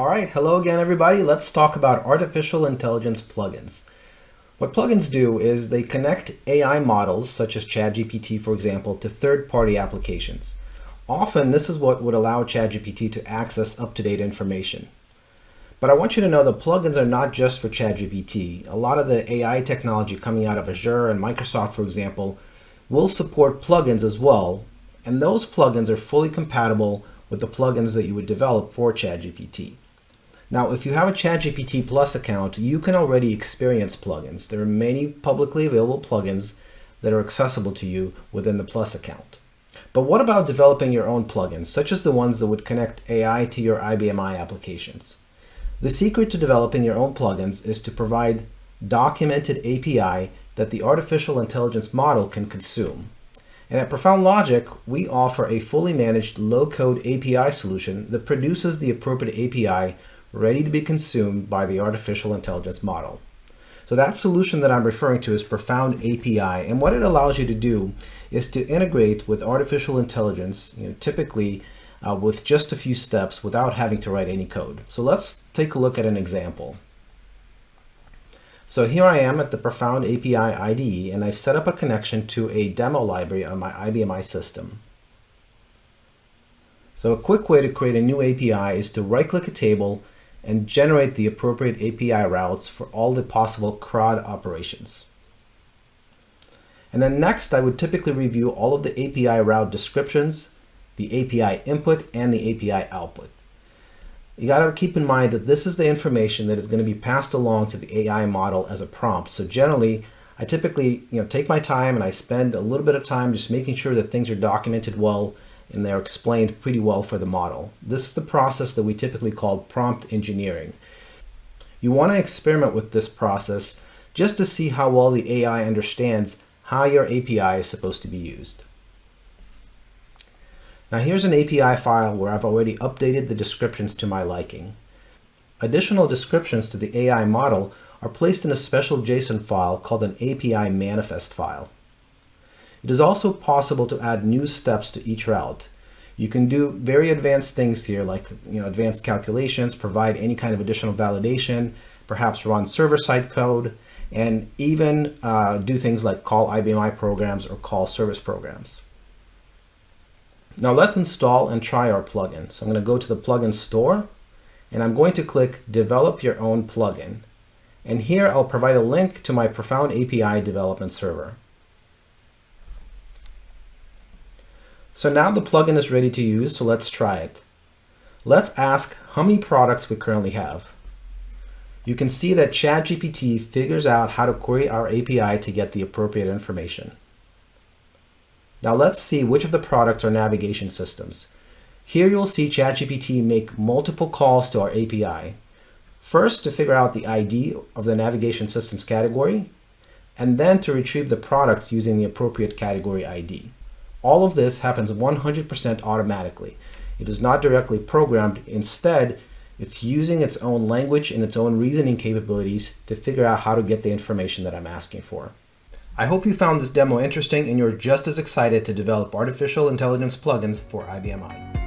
All right, hello again, everybody. Let's talk about artificial intelligence plugins. What plugins do is they connect AI models, such as ChatGPT, for example, to third-party applications. Often, this is what would allow ChatGPT to access up-to-date information. But I want you to know that plugins are not just for ChatGPT. A lot of the AI technology coming out of Azure and Microsoft, for example, will support plugins as well. And those plugins are fully compatible with the plugins that you would develop for ChatGPT. Now, if you have a ChatGPT Plus account, you can already experience plugins. There are many publicly available plugins that are accessible to you within the Plus account. But what about developing your own plugins, such as the ones that would connect AI to your IBM applications? The secret to developing your own plugins is to provide documented API that the artificial intelligence model can consume. And at Profound Logic, we offer a fully managed low-code API solution that produces the appropriate API ready to be consumed by the artificial intelligence model. So that solution that I'm referring to is Profound API, and what it allows you to do is to integrate with artificial intelligence, typically with just a few steps without having to write any code. So let's take a look at an example. So here I am at the Profound API IDE, and I've set up a connection to a demo library on my IBM system. So a quick way to create a new API is to right-click a table and generate the appropriate API routes for all the possible CRUD operations. And then next, I would typically review all of the API route descriptions, the API input, and the API output. You got to keep in mind that this is the information that is going to be passed along to the AI model as a prompt. So generally, I typically take my time and I spend a little bit of time just making sure that things are documented well and they're explained pretty well for the model. This is the process that we typically call prompt engineering. You want to experiment with this process just to see how well the AI understands how your API is supposed to be used. Now here's an API file where I've already updated the descriptions to my liking. Additional descriptions to the AI model are placed in a special JSON file called an API manifest file. It is also possible to add new steps to each route. You can do very advanced things here, like advanced calculations, provide any kind of additional validation, perhaps run server-side code, and even do things like call IBM programs or call service programs. Now let's install and try our plugin. So I'm going to go to the plugin store, and I'm going to click Develop Your Own Plugin. And here I'll provide a link to my Profound API development server. So now the plugin is ready to use, so let's try it. Let's ask how many products we currently have. You can see that ChatGPT figures out how to query our API to get the appropriate information. Now let's see which of the products are navigation systems. Here you'll see ChatGPT make multiple calls to our API. First, to figure out the ID of the navigation systems category, and then to retrieve the products using the appropriate category ID. All of this happens 100% automatically. It is not directly programmed. Instead, it's using its own language and its own reasoning capabilities to figure out how to get the information that I'm asking for. I hope you found this demo interesting and you're just as excited to develop artificial intelligence plugins for IBM.